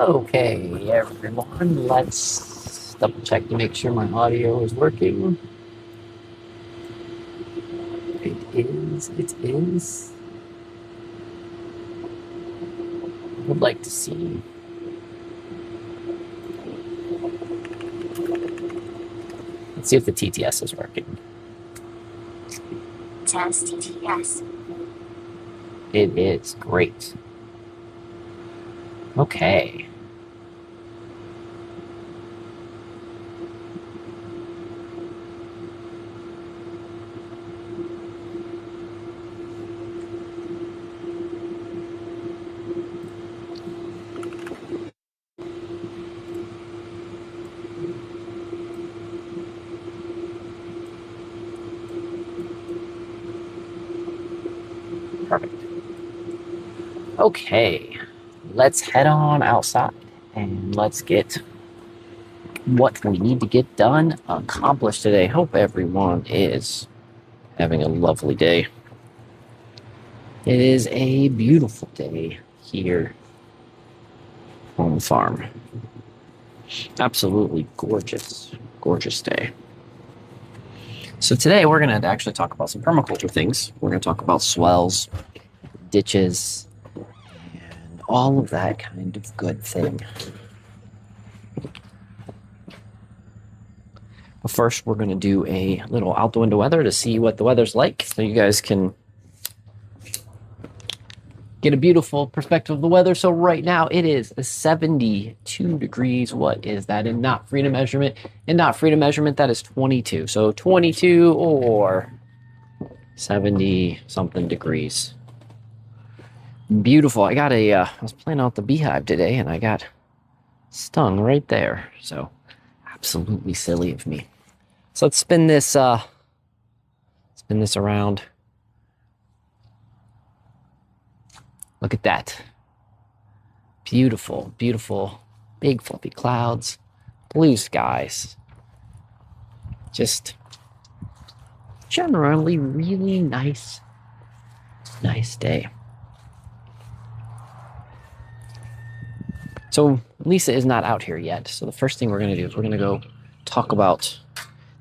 Okay, everyone, let's double check to make sure my audio is working. It is, it is. I would like to see. Let's see if the TTS is working. Test TTS. It is great. Okay. Perfect. Okay, let's head on outside and let's get what we need to get done accomplished today. Hope everyone is having a lovely day. It is a beautiful day here on the farm. Absolutely gorgeous, gorgeous day. So today we're going to actually talk about some permaculture things. We're going to talk about swales, ditches, and all of that kind of good thing. But first, we're going to do a little out the window weather to see what the weather's like, so you guys can get a beautiful perspective of the weather. So right now it is 72 degrees. What is that in not freedom measurement? In not freedom measurement, that is 22. So 22 or 70 something degrees. Beautiful. I was playing out the beehive today and I got stung right there. So absolutely silly of me. So let's spin this around. Look at that. Beautiful, beautiful, big fluffy clouds, blue skies. Just generally really nice day. So Lisa is not out here yet. So the first thing we're going to do is we're going to go talk about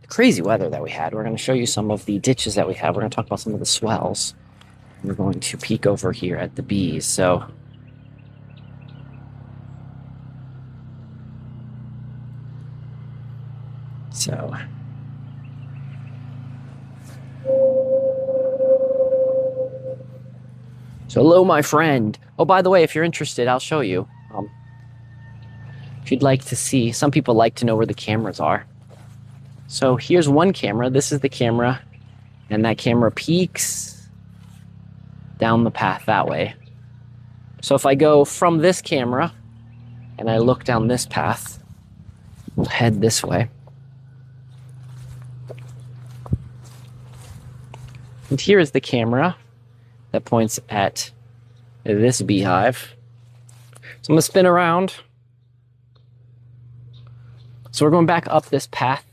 the crazy weather that we had. We're going to show you some of the ditches that we have. We're going to talk about some of the swales. We're going to peek over here at the bees. So hello, my friend. Oh, by the way, if you're interested, I'll show you. If you'd like to see, some people like to know where the cameras are. So here's one camera. This is the camera, and that camera peeks down the path that way. So if I go from this camera and I look down this path, we'll head this way. And here is the camera that points at this beehive. So I'm going to spin around. So we're going back up this path,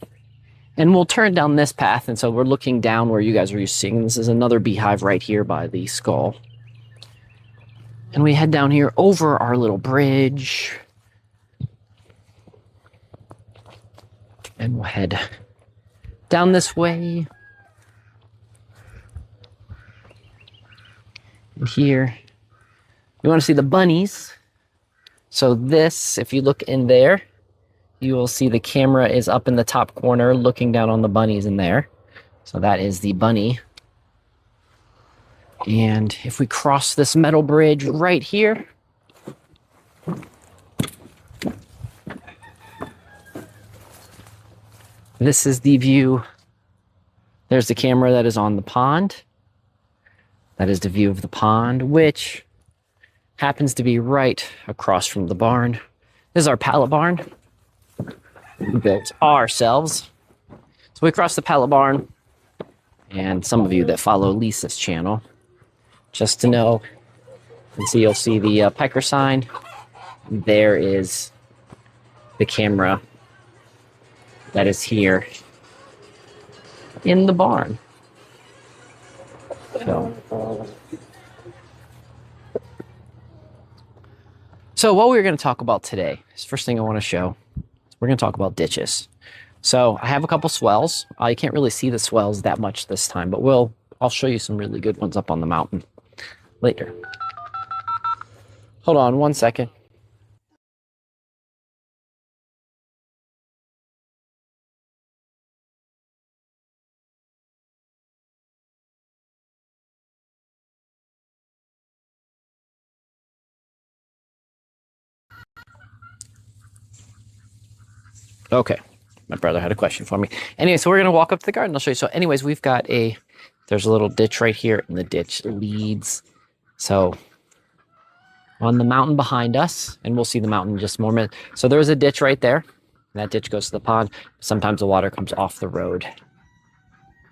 and we'll turn down this path, and so we're looking down where you guys are used to seeing. This is another beehive right here by the skull. And we head down here over our little bridge. And we'll head down this way. And here, you want to see the bunnies. So this, if you look in there, you will see the camera is up in the top corner looking down on the bunnies in there. So that is the bunny. And if we cross this metal bridge right here, this is the view. There's the camera that is on the pond. That is the view of the pond, which happens to be right across from the barn. This is our pallet barn. We built ourselves. So we crossed the pallet barn, and some of you that follow Lisa's channel, just to know, and see, you'll see the pecker sign. There is the camera that is here in the barn. So what we're going to talk about today is first thing I want to show. We're going to talk about ditches. So I have a couple swales. You can't really see the swales that much this time, but I'll show you some really good ones up on the mountain later. Hold on one second. Okay, my brother had a question for me. Anyway, so we're gonna walk up to the garden. I'll show you. So anyways, there's a little ditch right here, and the ditch leads. So on the mountain behind us, and we'll see the mountain in just a moment. So there's a ditch right there. That ditch goes to the pond. Sometimes the water comes off the road.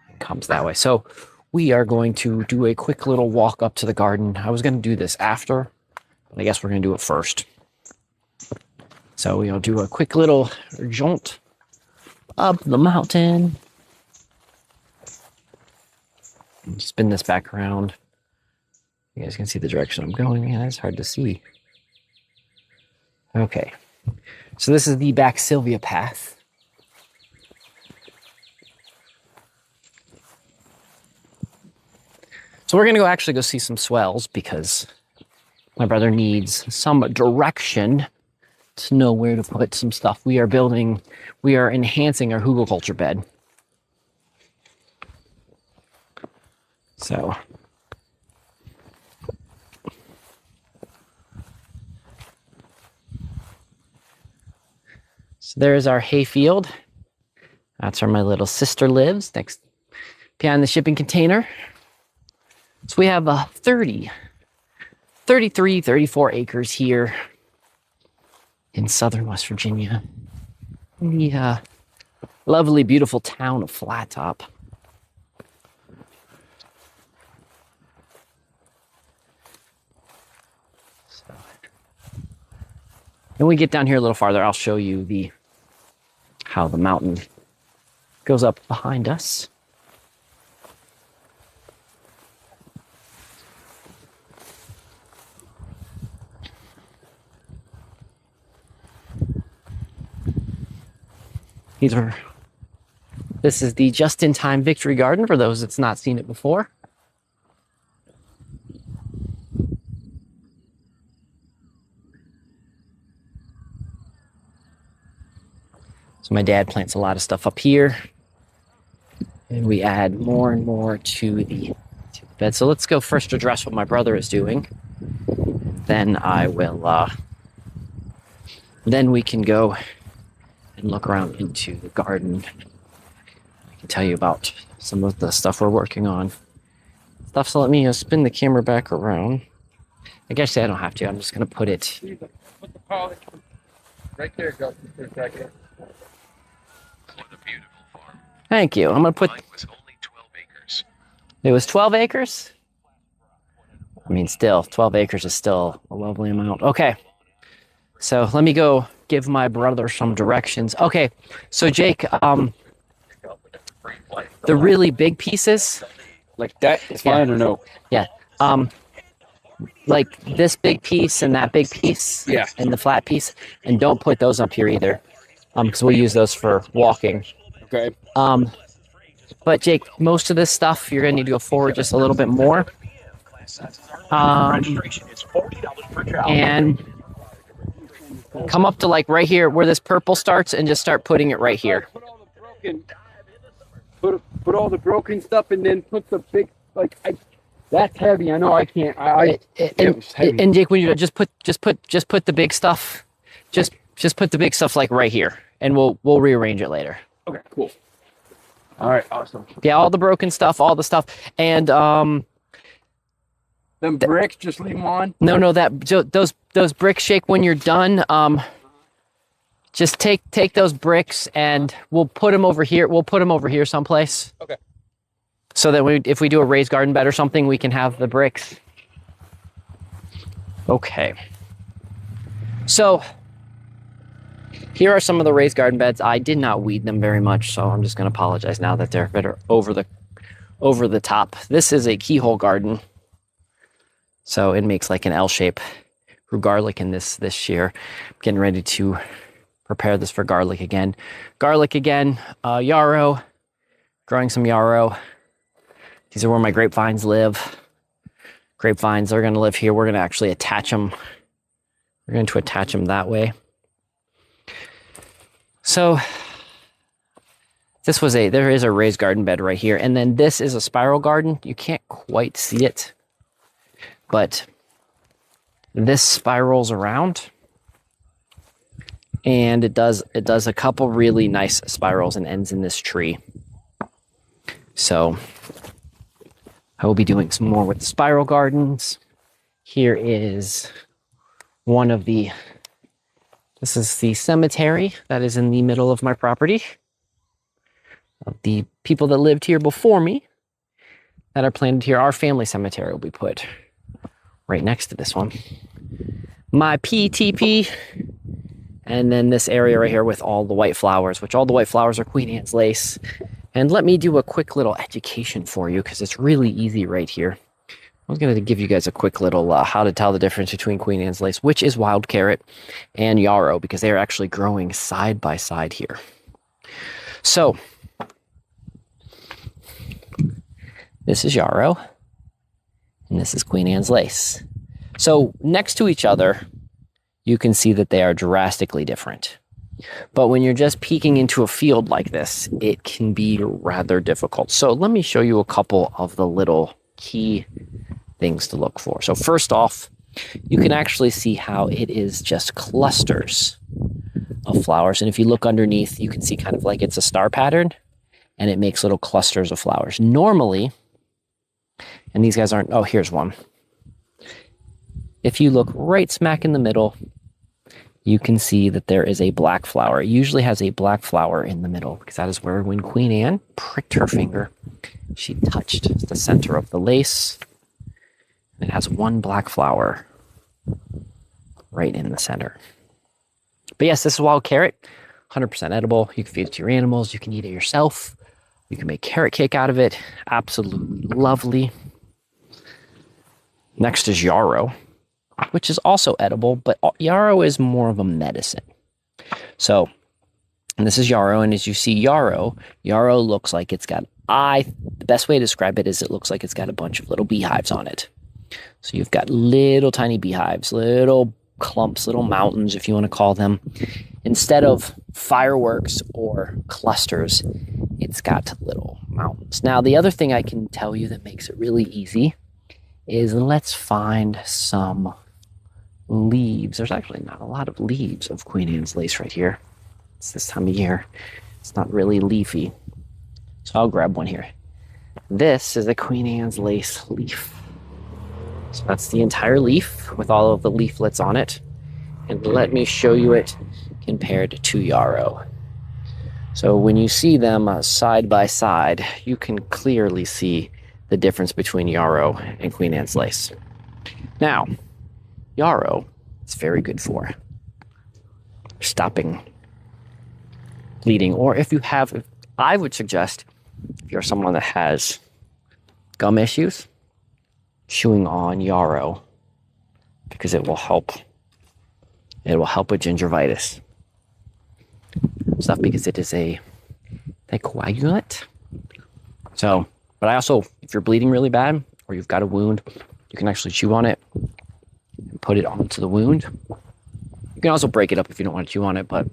It comes that way. So we are going to do a quick little walk up to the garden. I was gonna do this after, but I guess we're gonna do it first. So we'll do a quick little jaunt up the mountain. Spin this back around. You guys can see the direction I'm going. Yeah, it's hard to see. Okay. So this is the back Sylvia path. So we're going to actually go see some swales because my brother needs some direction to know where to put some stuff. We are enhancing our hugelkultur bed. So there's our hay field. That's where my little sister lives, next behind the shipping container. So we have 33, 34 acres here in southern West Virginia, the lovely, beautiful town of Flat Top. So, when we get down here a little farther, I'll show you how the mountain goes up behind us. This is the just-in-time victory garden for those that's not seen it before. So my dad plants a lot of stuff up here, and we add more and more to the bed. So let's go first address what my brother is doing. Then then we can go and look around into the garden. I can tell you about some of the stuff we're working on. So let me spin the camera back around. I guess I don't have to. I'm just going to put it. Put the polish right there, Justin, for a second. What a beautiful farm. Thank you. I'm going to put. Mine was only 12 acres. It was 12 acres? I mean, still, 12 acres is still a lovely amount. Okay. So let me go give my brother some directions. Okay, so Jake, the really big pieces, Like that is fine or no? yeah, like this big piece and that big piece, Yeah. and the flat piece, and don't put those up here either, because we'll use those for walking. Okay. But Jake, most of this stuff you're gonna need to go forward just a little bit more, and come up to like right here where this purple starts and just start putting it right here. Put all the broken stuff and then put the big that's heavy. I know I can't. And Jake, when you just put the big stuff, just put the big stuff like right here, and we'll rearrange it later. Okay, cool. All right, awesome. Yeah, all the broken stuff, all the stuff, and Them bricks, just leave them on. no, those bricks, Jake, when you're done, just take those bricks and we'll put them over here. We'll put them over here someplace. Okay. So that if we do a raised garden bed or something, we can have the bricks. Okay. So here are some of the raised garden beds. I did not weed them very much, so I'm just going to apologize now that they're better over the top. This is a keyhole garden. So it makes like an L shape grew garlic in this year. Getting ready to prepare this for garlic again. Yarrow, growing some yarrow. These are where my grapevines live. Grapevines are going to live here. We're going to actually attach them. We're going to attach them that way. So there is a raised garden bed right here. And then this is a spiral garden. You can't quite see it, but this spirals around. And it does a couple really nice spirals and ends in this tree. So I will be doing some more with the spiral gardens. Here is this is the cemetery that is in the middle of my property. Of the people that lived here before me that are planted here. Our family cemetery will be put right next to this one. My PTP. And then this area right here with all the white flowers, which all the white flowers are Queen Anne's lace. And let me do a quick little education for you because it's really easy right here. I was going to give you guys a quick little how to tell the difference between Queen Anne's lace, which is wild carrot, and yarrow, because they are actually growing side by side here. So this is yarrow, and this is Queen Anne's lace. So next to each other, you can see that they are drastically different. But when you're just peeking into a field like this, it can be rather difficult. So let me show you a couple of the little key things to look for. So first off, you can actually see how it is just clusters of flowers. And if you look underneath, you can see kind of like it's a star pattern, and it makes little clusters of flowers. Normally, and these guys aren't, oh, here's one. If you look right smack in the middle, you can see that there is a black flower. It usually has a black flower in the middle because that is where when Queen Anne pricked her finger, she touched the center of the lace. It has one black flower right in the center. But yes, this is wild carrot, 100% edible. You can feed it to your animals. You can eat it yourself. You can make carrot cake out of it. Absolutely lovely. Next is yarrow, which is also edible, but yarrow is more of a medicine. So, and this is yarrow, and as you see yarrow looks like it's got, the best way to describe it is it looks like it's got a bunch of little beehives on it. So you've got little tiny beehives, little clumps, little mountains, if you want to call them. Instead of fireworks or clusters, it's got little mountains. Now, the other thing I can tell you that makes it really easy is let's find some leaves. There's actually not a lot of leaves of Queen Anne's lace right here. It's this time of year. It's not really leafy. So I'll grab one here. This is a Queen Anne's lace leaf. So that's the entire leaf with all of the leaflets on it. And let me show you it compared to yarrow. So when you see them side by side, you can clearly see the difference between yarrow and Queen Anne's lace. Now, yarrow is very good for stopping bleeding, or I would suggest if you're someone that has gum issues, chewing on yarrow, because it will help with gingivitis stuff, because it is a coagulant. So, but I also, if you're bleeding really bad or you've got a wound, you can actually chew on it and put it onto the wound. You can also break it up if you don't want to chew on it, but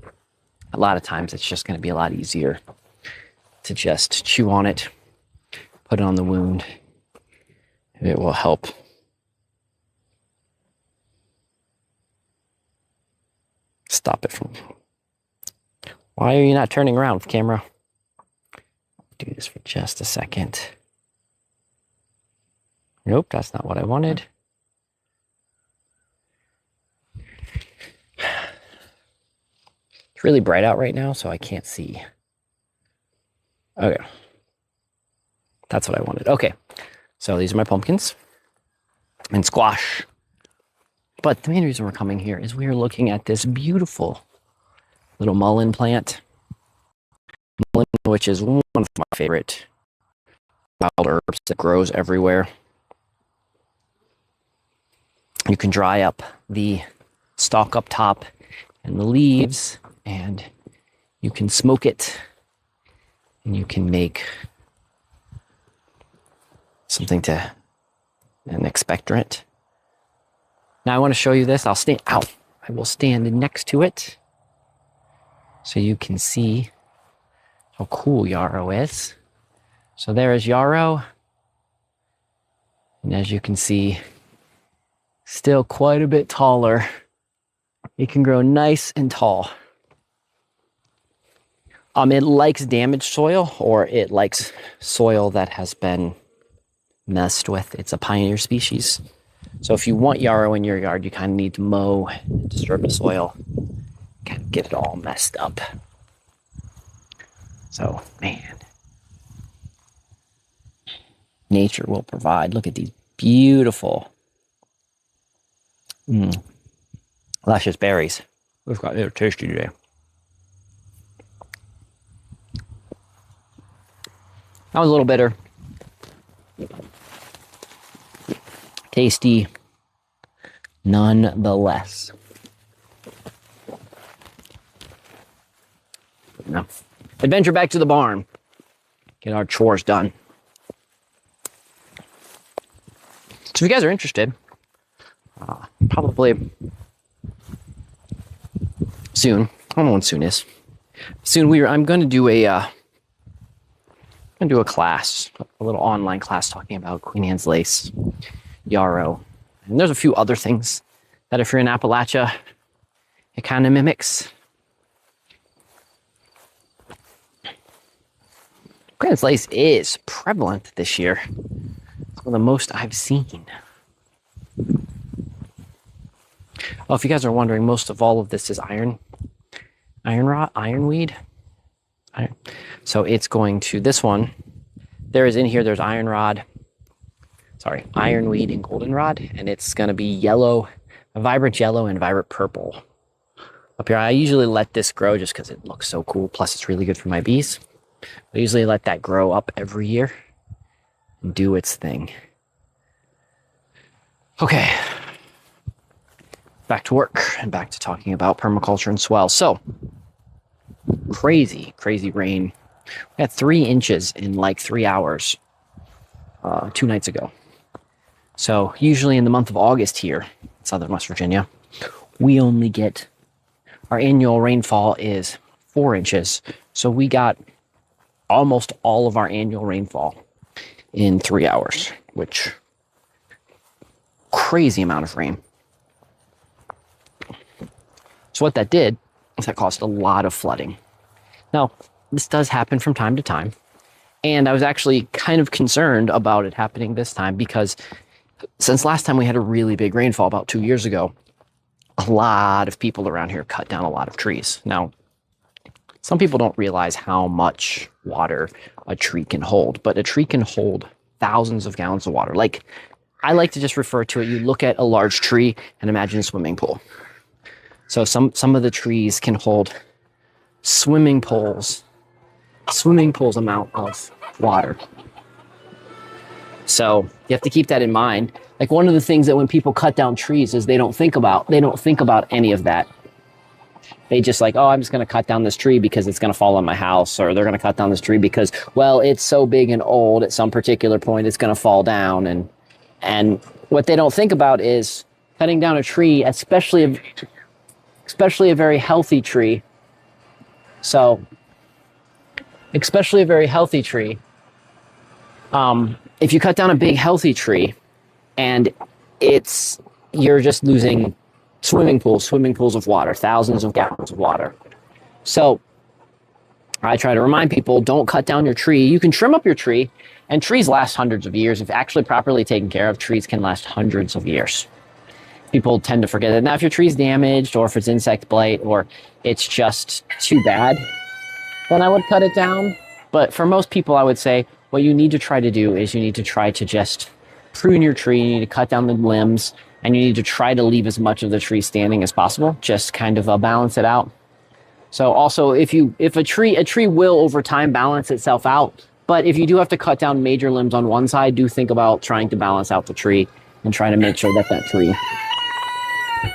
a lot of times it's just going to be a lot easier to just chew on it, put it on the wound. It will help. Stop it from... Why are you not turning around with the camera? Do this for just a second. Nope, that's not what I wanted. It's really bright out right now, so I can't see. Okay. That's what I wanted. Okay. So these are my pumpkins and squash. But the main reason we're coming here is we are looking at this beautiful little mullein plant. Mullein, which is one of my favorite wild herbs that grows everywhere. You can dry up the stalk up top and the leaves, and you can smoke it and you can make something to an expectorant. Now I want to show you this. I will stand next to it so you can see how cool yarrow is. So there is yarrow. And as you can see, still quite a bit taller. It can grow nice and tall. It likes damaged soil, or it likes soil that has been messed with. It's a pioneer species. So if you want yarrow in your yard, you kind of need to mow, disturb the soil, kind of get it all messed up. So, man, nature will provide. Look at these beautiful, luscious berries. We've got they're tasty today. That was a little bitter. Tasty, nonetheless. Now, adventure back to the barn. Get our chores done. So if you guys are interested, probably soon. I don't know when soon is. Soon I'm going to do a class, a little online class talking about Queen Anne's lace, yarrow, and there's a few other things that if you're in Appalachia, it kind of mimics. Queen Anne's lace is prevalent this year. It's one of the most I've seen. Oh, if you guys are wondering, most of all of this is ironweed. So it's going to, this one, there's ironweed and goldenrod, and it's going to be yellow, a vibrant yellow and vibrant purple. Up here, I usually let this grow just because it looks so cool, plus it's really good for my bees. I usually let that grow up every year and do its thing. Okay, back to work and back to talking about permaculture and swales. So, crazy rain. We had 3 inches in like 3 hours 2 nights ago. So usually in the month of August here in southern West Virginia, we only get, our annual rainfall is 4 inches. So we got almost all of our annual rainfall in 3 hours, which crazy amount of rain. So what that did is that caused a lot of flooding. Now, this does happen from time to time, and I was actually kind of concerned about it happening this time because since last time we had a really big rainfall about 2 years ago, a lot of people around here cut down a lot of trees. Now, some people don't realize how much water a tree can hold, but a tree can hold thousands of gallons of water. Like, I like to just refer to it, you look at a large tree and imagine a swimming pool. So some of the trees can hold swimming pools amount of water. So you have to keep that in mind. Like, one of the things that when people cut down trees is they don't think about any of that. They just like, oh, I'm just going to cut down this tree because it's going to fall on my house, or they're going to cut down this tree because, well, it's so big and old at some particular point it's going to fall down. And what they don't think about is cutting down a tree, especially a very healthy tree. So, especially a very healthy tree. If you cut down a big healthy tree, and you're just losing swimming pools of water, thousands of gallons of water. So, I try to remind people, don't cut down your tree. You can trim up your tree, and trees last hundreds of years. If actually properly taken care of, trees can last hundreds of years. People tend to forget that. Now, if your tree's damaged, or if it's insect blight, or it's just too bad, then I would cut it down. But for most people, I would say what you need to try to do is you need to try to just prune your tree. You need to cut down the limbs, and you need to try to leave as much of the tree standing as possible. Just kind of balance it out. So also, if a tree will over time balance itself out. But if you do have to cut down major limbs on one side, do think about trying to balance out the tree and try to make sure that tree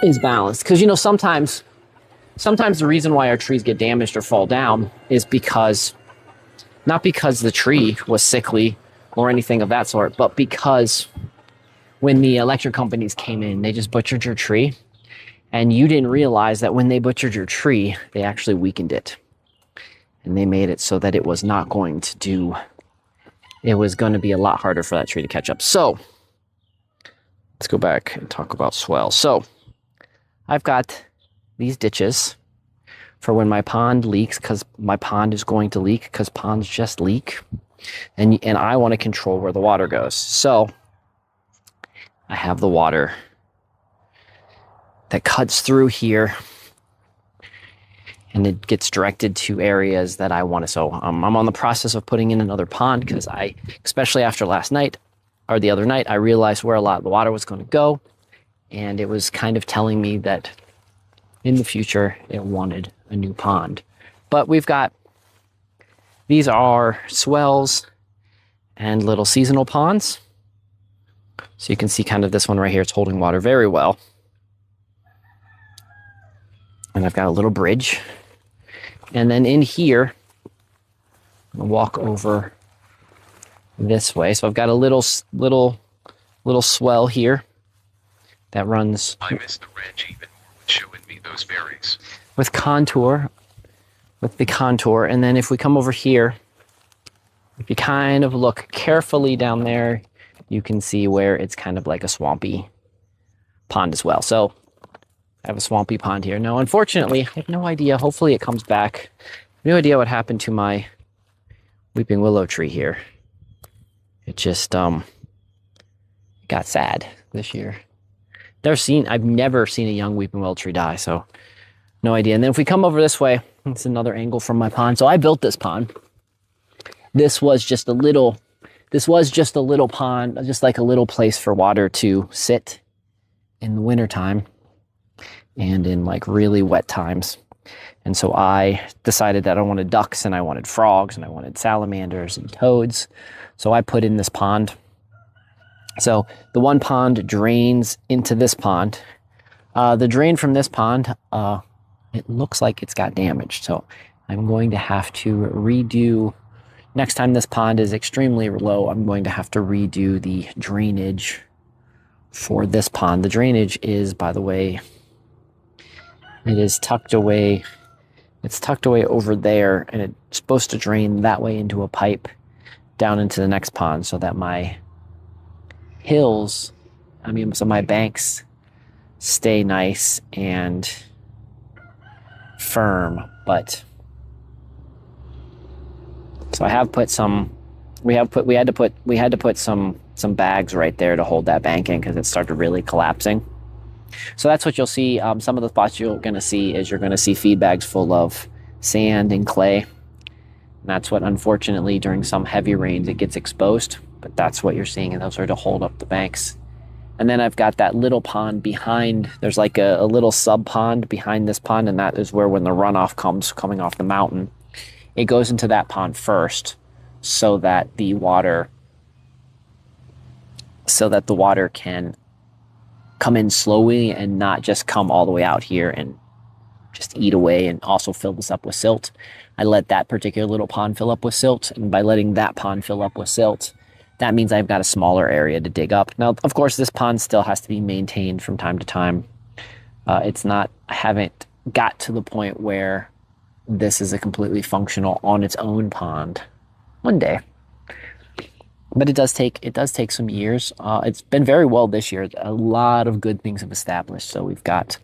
is balanced. Because, you know, sometimes the reason why our trees get damaged or fall down is because, not because the tree was sickly or anything of that sort, but because when the electric companies came in, they just butchered your tree. And you didn't realize that when they butchered your tree, they actually weakened it. And they made it so that it was not going to do, it was going to be a lot harder for that tree to catch up. So let's go back and talk about swales. So I've got these ditches for when my pond leaks, because my pond is going to leak, because ponds just leak. And I want to control where the water goes. So I have the water that cuts through here, and it gets directed to areas that I want to. So I'm on the process of putting in another pond, because especially after last night, or the other night, I realized where a lot of the water was going to go. And it was kind of telling me that in the future, it wanted a new pond. But we've got, these are swales and little seasonal ponds. So you can see kind of this one right here, it's holding water very well. And I've got a little bridge. And then in here, I'm gonna walk over this way. So I've got a little swell here that runs. I miss the ranch even more with showing me those berries. With the contour. And then if we come over here, if you kind of look carefully down there, you can see where it's kind of like a swampy pond as well. So I have a swampy pond here. Now, unfortunately, I have no idea. Hopefully it comes back. I have no idea what happened to my weeping willow tree here. It just got sad this year. I've never seen a young weeping willow tree die, so no idea. And then if we come over this way, it's another angle from my pond. So I built this pond. This was just a little pond, just like a little place for water to sit in the wintertime and in like really wet times. And so I decided that I wanted ducks and I wanted frogs and I wanted salamanders and toads. So I put in this pond. So the one pond drains into this pond. The drain from this pond, it looks like it's got damaged. So I'm going to have to redo, next time this pond is extremely low, I'm going to have to redo the drainage for this pond. The drainage is, by the way, it is tucked away. It's tucked away over there, and it's supposed to drain that way into a pipe down into the next pond so that my so my banks stay nice and firm. But so I have put some, we had to put some bags right there to hold that bank in because it started really collapsing. So that's what you'll see. Some of the spots you're going to see is you're going to see feed bags full of sand and clay. And that's what, unfortunately, during some heavy rains, it gets exposed. But that's what you're seeing, and those are to hold up the banks. And then I've got that little pond behind. There's like a little sub pond behind this pond, and that is where when the runoff comes coming off the mountain, it goes into that pond first so that the water can come in slowly and not just come all the way out here and just eat away and also fill this up with silt. I let that particular little pond fill up with silt, and by letting that pond fill up with silt, that means I've got a smaller area to dig up. Now, of course, this pond still has to be maintained from time to time. I haven't got to the point where this is a completely functional on its own pond. One day. But it does take some years. It's been very well this year. A lot of good things have established. So we've got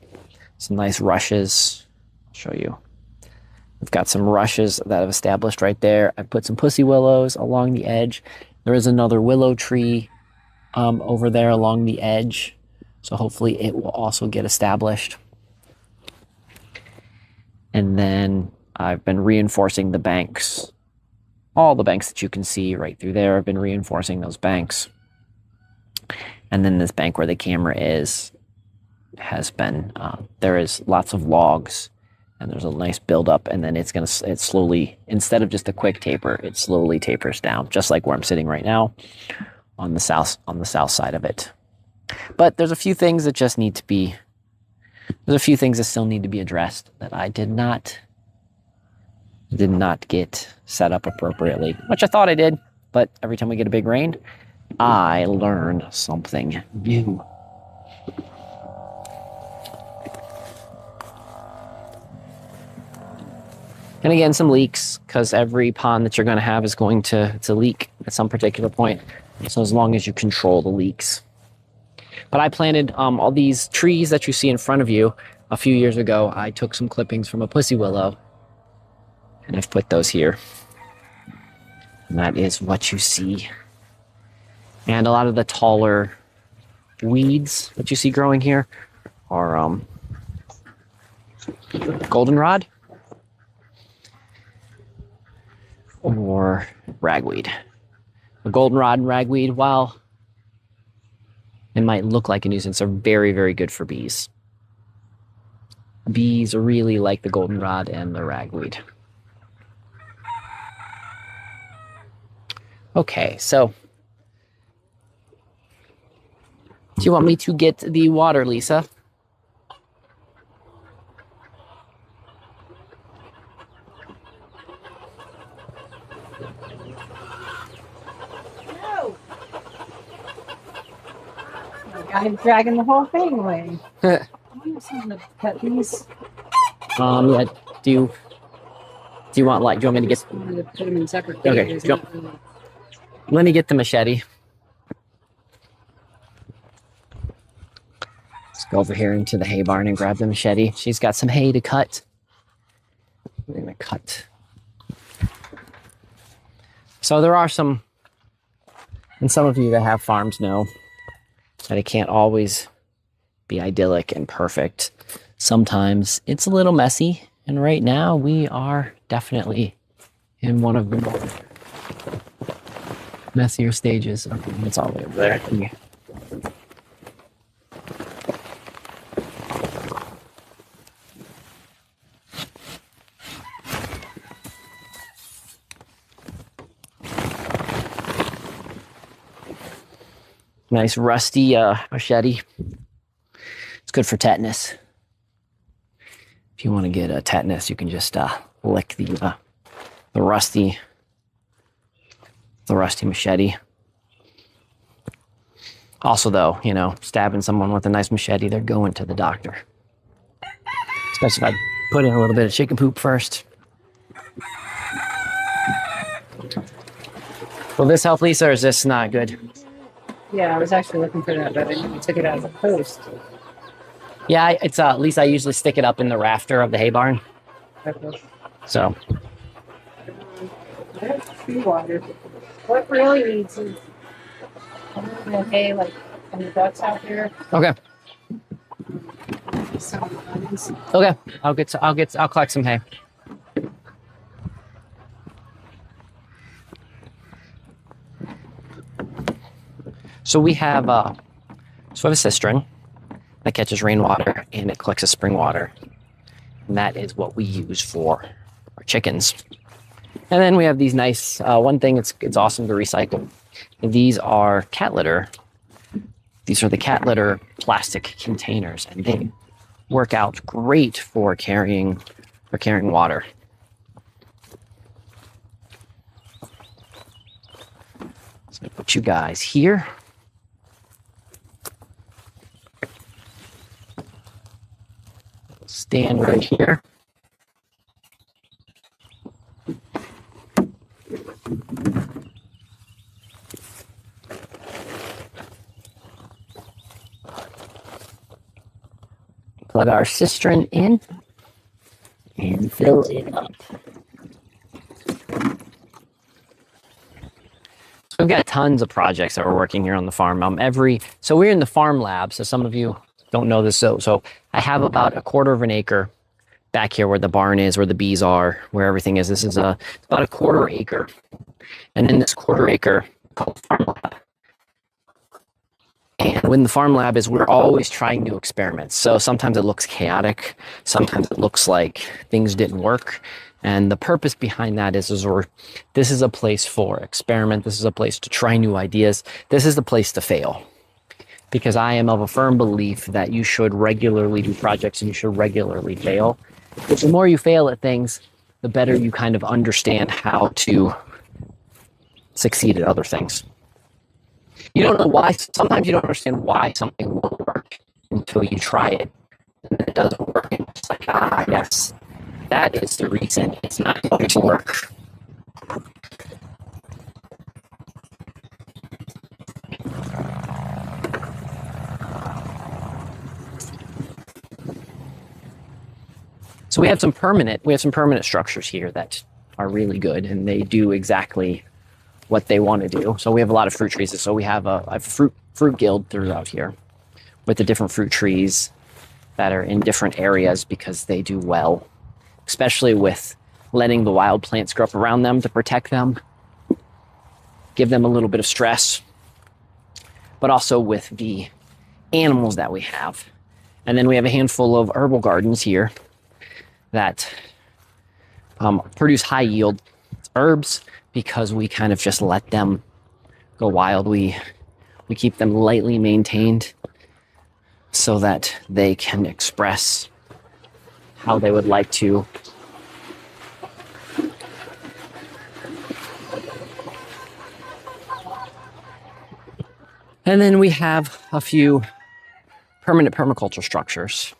some nice rushes. I'll show you. We've got some rushes that have established right there. I put some pussy willows along the edge. There is another willow tree over there along the edge. So hopefully it will also get established. And then I've been reinforcing the banks. All the banks that you can see right through there, I've been reinforcing those banks. And then this bank where the camera is, has been, there is lots of logs, and there's a nice buildup, and then it slowly, instead of just a quick taper, it slowly tapers down, just like where I'm sitting right now on the south side of it. But there's a few things that just need to be There's a few things that still need to be addressed that I did not get set up appropriately, which I thought I did, but every time we get a big rain, I learn something new. And again, some leaks, because every pond that you're going to have is going to leak at some particular point. So as long as you control the leaks. But I planted all these trees that you see in front of you a few years ago. I took some clippings from a pussy willow, and I've put those here. And that is what you see. And a lot of the taller weeds that you see growing here are goldenrod or ragweed. The goldenrod and ragweed, while it might look like a nuisance, are very, very good for bees. Bees really like the goldenrod and the ragweed. Okay, so do you want me to get the water, Lisa? I'm dragging the whole thing away. I wonder if someone to cut these. Yeah. Do you want do you want me to get? I'm gonna put them in separate Okay, cages. jump. Let me get the machete. Let's go over here into the hay barn and grab the machete. She's got some hay to cut. We're gonna cut. So there are some, and some of you that have farms know that it can't always be idyllic and perfect. Sometimes it's a little messy, and right now we are definitely in one of the more messier stages. Okay, it's all the way over there. Yeah. Nice rusty machete. It's good for tetanus. If you want to get a tetanus, you can just lick the rusty machete. Also, though, you know, stabbing someone with a nice machete, they're going to the doctor. Especially if I put in a little bit of chicken poop first. Will this help, Lisa, or is this not good? Yeah, I was actually looking for that, but I took it out of the post. Yeah, it's at least I usually stick it up in the rafter of the hay barn. Okay. So There's tree water. What really needs is hay, like from the ducks out there. okay, Some onions. okay. I'll collect some hay. So we have a cistern that catches rainwater and it collects the spring water. And that is what we use for our chickens. And then we have these nice, one thing it's awesome to recycle. These are cat litter. These are the cat litter plastic containers, and they work out great for carrying water. So I put you guys here. Stand right here. Plug our cistern in and fill it up. So we've got tons of projects that we're working here on the farm. So we're in the FarmLab. So some of you don't know this. So I have about 1/4 of an acre back here where the barn is, where the bees are, where everything is. This is about 1/4 acre. And in this 1/4 acre called FarmLab. And when the FarmLab is, we're always trying new experiments. So sometimes it looks chaotic. Sometimes it looks like things didn't work. And the purpose behind that is this is a place for experiment. This is a place to try new ideas. This is the place to fail. because I am of a firm belief that you should regularly do projects and you should regularly fail. But the more you fail at things, the better you kind of understand how to succeed at other things. You don't know why. Sometimes you don't understand why something won't work until you try it and then it doesn't work. And it's like, yes, that is the reason it's not going to work. So we have some permanent structures here that are really good, and they do exactly what they want to do. So we have a lot of fruit trees. So we have a fruit guild throughout here with the different fruit trees that are in different areas because they do well, especially with letting the wild plants grow up around them to protect them, give them a little bit of stress, but also with the animals that we have. And then we have a handful of herbal gardens here that produce high yield herbs because we kind of just let them go wild. We keep them lightly maintained so that they can express how they would like to. And then we have a few permanent permaculture structures.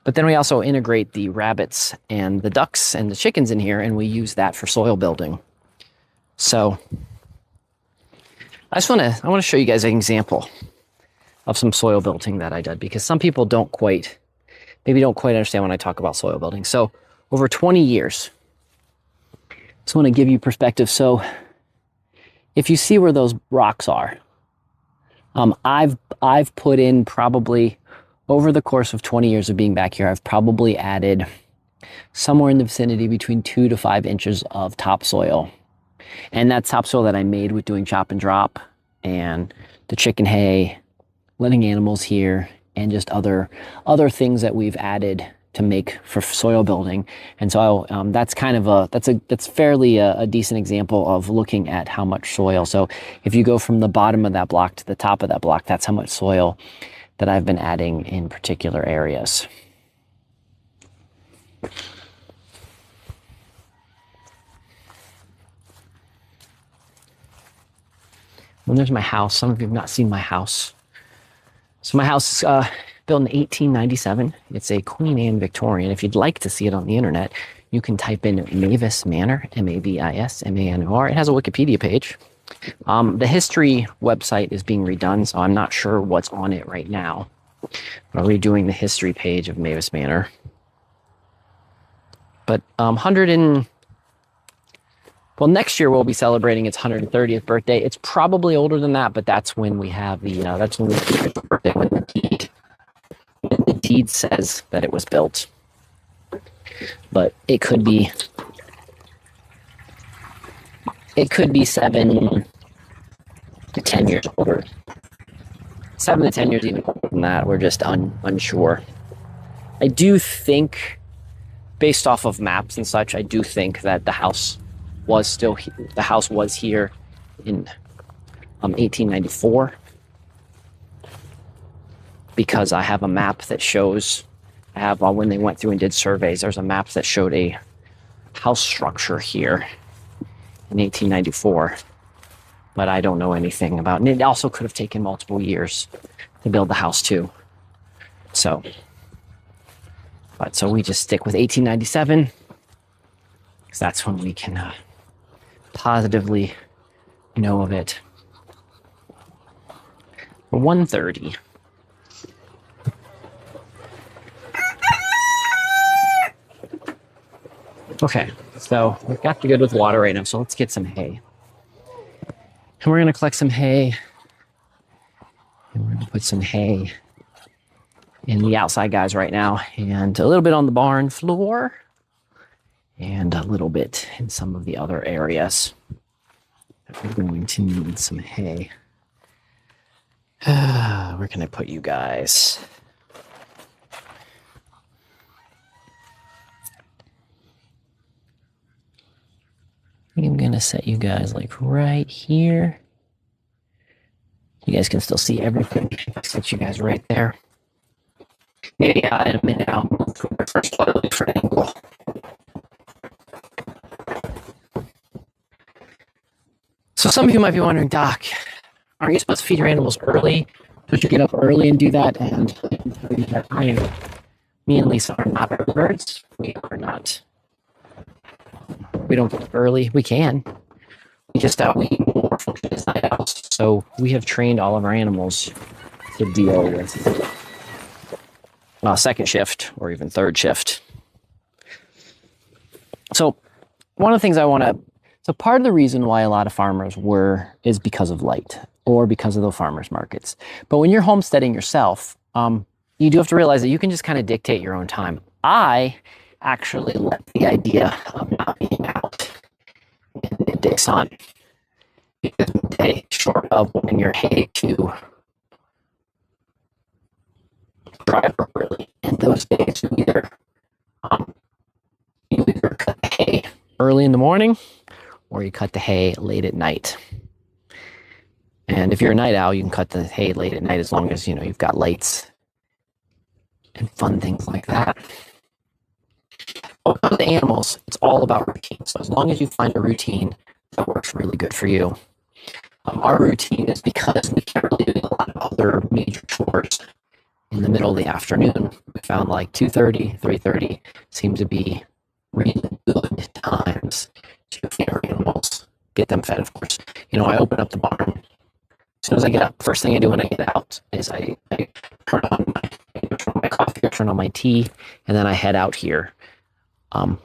But then we also integrate the rabbits and the ducks and the chickens in here, and we use that for soil building. So I want to show you guys an example of some soil building that I did, because some people don't quite understand when I talk about soil building. So over 20 years, I just want to give you perspective. So if you see where those rocks are, I've put in probably, over the course of 20 years of being back here, I've probably added somewhere in the vicinity between 2 to 5 inches of topsoil. And that's topsoil that I made with doing chop and drop and the chicken hay, letting animals here, and just other things that we've added to make for soil building. And so that's kind of that's fairly a decent example of looking at how much soil. So if you go from the bottom of that block to the top of that block, that's how much soil that I've been adding in particular areas. Well, there's my house. Some of you have not seen my house. So my house is built in 1897. It's a Queen Anne Victorian. If you'd like to see it on the internet, you can type in Mavis Manor, Mavis Manor. It has a Wikipedia page. The history website is being redone, so I'm not sure what's on it right now. But we're redoing the history page of Mavis Manor. But next year we'll be celebrating its 130th birthday. It's probably older than that, but that's when we have the birthday when the deed says that it was built. But it could be 7 to 10 years older. 7 to 10 years even older than that. We're just unsure. I do think, based off of maps and such, I do think that the house was here in 1894, because I have a map that shows, when they went through and did surveys, there's a map that showed a house structure here in 1894, but I don't know anything about it. And it also could have taken multiple years to build the house too. So we just stick with 1897, because that's when we can positively know of it. 130. Okay, so we've got the good with water right now, so let's get some hay. And we're going to collect some hay. And we're going to put some hay in the outside guys right now, and a little bit on the barn floor, and a little bit in some of the other areas that we're going to need some hay. Where can I put you guys? I'm going to set you guys like right here. You You guys can still see everything. If I set you guys right there. Yeah, in a minute I'll move to my first different angle. So some of you might be wondering, Doc, aren't you supposed to feed your animals early? Don't you get up early and do that? And I can tell you that me and Lisa are not early birds. We are not. We don't get up early. We can. We just we more function as night owls. So we have trained all of our animals to deal with second shift or even third shift. So one of the things so part of the reason why a lot of farmers is because of light or because of the farmers markets. But when you're homesteading yourself, you do have to realize that you can just kind of dictate your own time. I actually let the idea of not being out in the midday sun, because midday, short of when you're hay to dry appropriately, in those days you either cut the hay early in the morning or you cut the hay late at night. And if you're a night owl, you can cut the hay late at night as long as you've got lights and fun things like that. When it comes to animals, it's all about routine. So as long as you find a routine that works really good for you. Our routine is because we can't really do a lot of other major chores in the middle of the afternoon. We found like 2:30, 3:30 seem to be really good times to feed our animals, get them fed, of course. I open up the barn. As soon as I get up, first thing I do when I get out is I turn on my coffee, or turn on my tea, and then I head out here.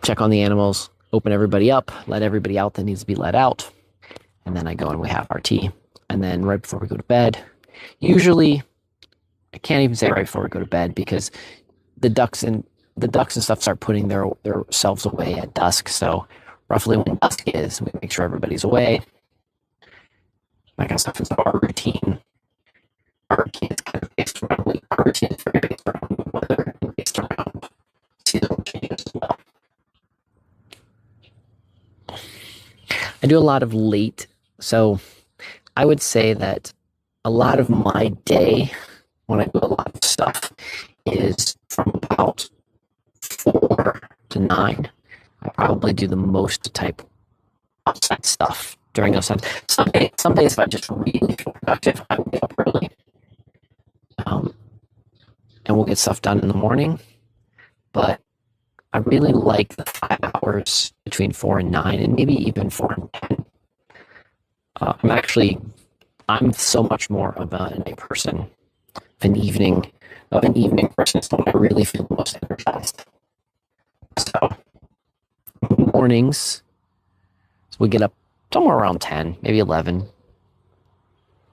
Check on the animals, open everybody up, let everybody out that needs to be let out, and then I go and we have our tea. And then right before we go to bed, usually, I can't even say right before we go to bed because the ducks and stuff start putting their selves away at dusk. So roughly when dusk is, we make sure everybody's away. That kind of stuff is our routine. Our routine is kind of based around our routine is very based around the weather and based around seasonal changes as well. I do a lot of late, so I would say that a lot of my day when I do a lot of stuff is from about 4 to 9. I probably do the most type outside stuff during those times. Some days if I just really feel productive, I will get up early. And we'll get stuff done in the morning. But I really like the 5 hours between 4 and 9, and maybe even 4 and 10. I'm so much more of a night person, an evening person. It's when I really feel the most energized. So mornings, so we get up somewhere around 10, maybe 11.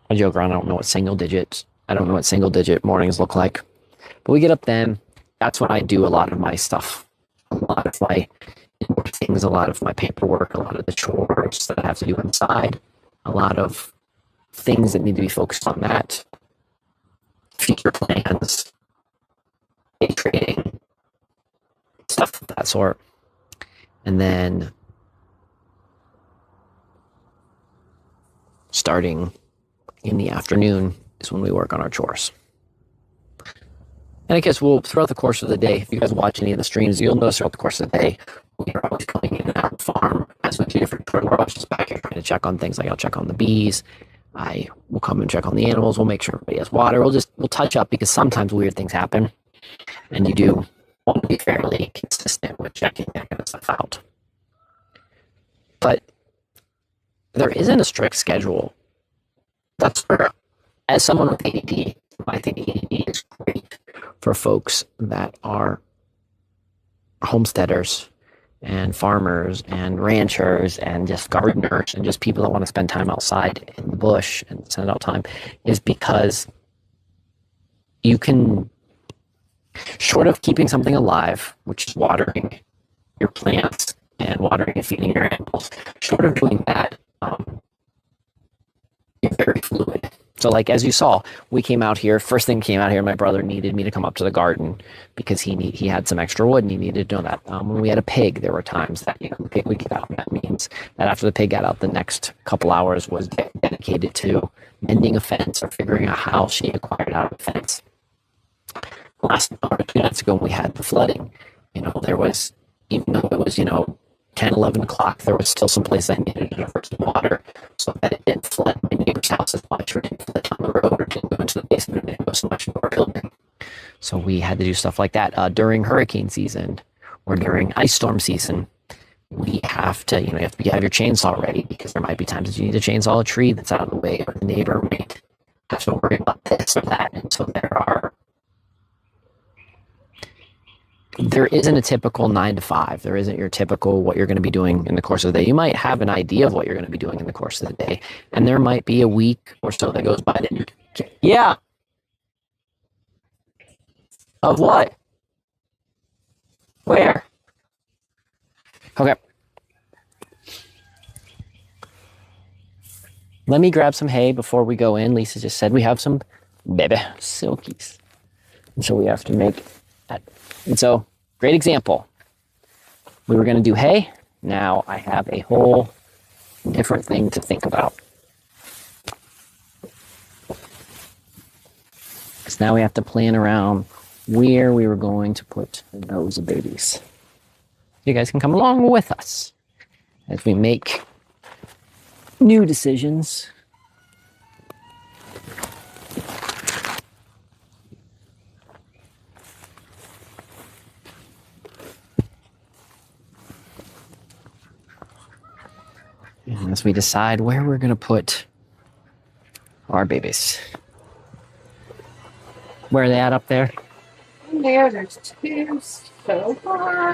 I joke around. I don't know what single digit mornings look like, but we get up then. That's when I do a lot of my stuff, a lot of my indoor things, a lot of my paperwork, a lot of the chores that I have to do inside, a lot of things that need to be focused on that, future plans, day trading, stuff of that sort. And then starting in the afternoon is when we work on our chores. And I guess throughout the course of the day, if you guys watch any of the streams, you'll notice throughout the course of the day, we are always coming in and out of the farm as we do different chores. We're always just back here trying to check on things. Like I'll check on the bees. I will come and check on the animals. We'll make sure everybody has water. We'll touch up because sometimes weird things happen. And you do want to be fairly consistent with checking that kind of stuff out. But there isn't a strict schedule. That's where, as someone with ADD, I think ADD is great for folks that are homesteaders and farmers and ranchers and just gardeners and just people that want to spend time outside in the bush and spend out time, is because you can, short of keeping something alive, which is watering your plants and watering and feeding your animals, short of doing that, you're very fluid. So like, as you saw, we came out here, first thing came out here, my brother needed me to come up to the garden because he had some extra wood and he needed to know that. When we had a pig, there were times that, the pig would get out. And that means that after the pig got out, the next couple hours was dedicated to mending a fence or figuring out how she acquired out of a fence. Last hour, 2 nights ago, when we had the flooding, there was, even though it was, 10, 11 o'clock, there was still some place I needed to divert some water so that it didn't flood my neighbor's house as much, or didn't flood down the road, or didn't go into the basement, or didn't go so much into our building. So we had to do stuff like that. During hurricane season or during ice storm season, we have to, you have to have your chainsaw ready, because there might be times that you need to chainsaw a tree that's out of the way, or the neighbor might have to worry about this or that. And so there isn't a typical 9 to 5. There isn't your typical what you're going to be doing in the course of the day. You might have an idea of what you're going to be doing in the course of the day, and there might be a week or so that goes by that yeah. Of what? Where? Okay. Let me grab some hay before we go in. Lisa just said we have some baby silkies, and so we have to make that. And so, great example. We were going to do hay. Now I have a whole different thing to think about. Because now we have to plan around where we were going to put those babies. You guys can come along with us as we make new decisions. And as we decide where we're going to put our babies. Where are they at up there? There's 2 so far.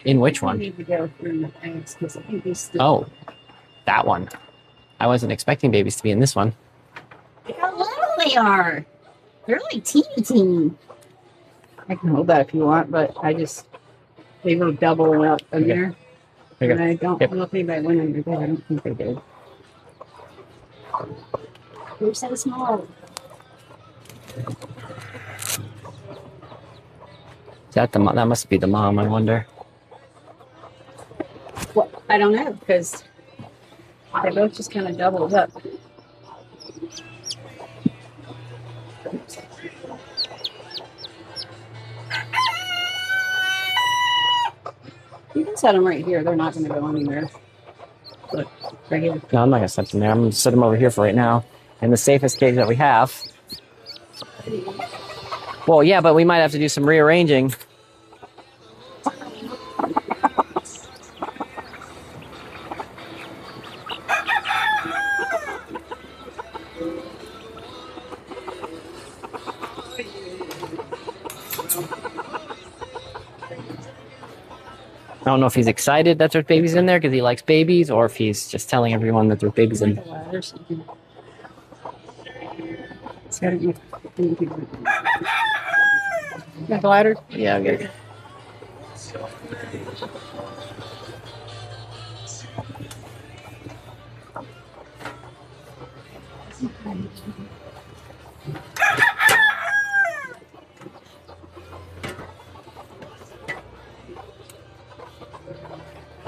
In which one? I need to go through the eggs because I think these still. Oh, that one. I wasn't expecting babies to be in this one. Look how little they are. They're like teeny. I can hold that if you want, but they were double up in there. And I don't know if anybody went under there. I don't think they did. They're so small. That must be the mom, I wonder. Well, I don't know, because they both just kind of doubled up. You can set them right here. They're not going to go anywhere. Look, right here. No, I'm not going to set them there. I'm going to set them over here for right now. In the safest cage that we have. Well, yeah, but we might have to do some rearranging. I don't know if he's excited that there's babies in there because he likes babies, or if he's just telling everyone that there's babies in there. Got the ladder? Yeah, I'll get it.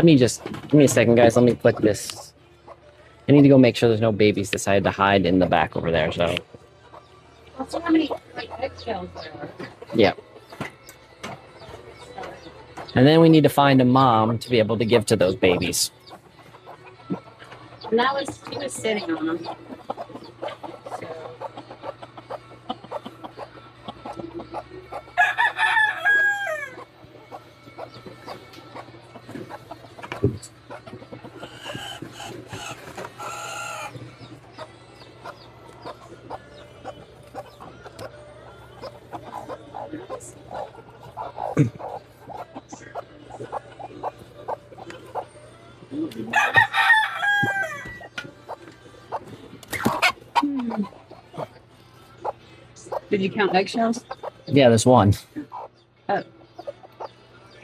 Give me a second, guys. Let me click this. I need to go make sure there's no babies decided to hide in the back over there, so. Let's see how many eggshells there are. Yeah. And then we need to find a mom to be able to give to those babies. And he was sitting on them. Did you count eggshells? Yeah, there's one. Oh.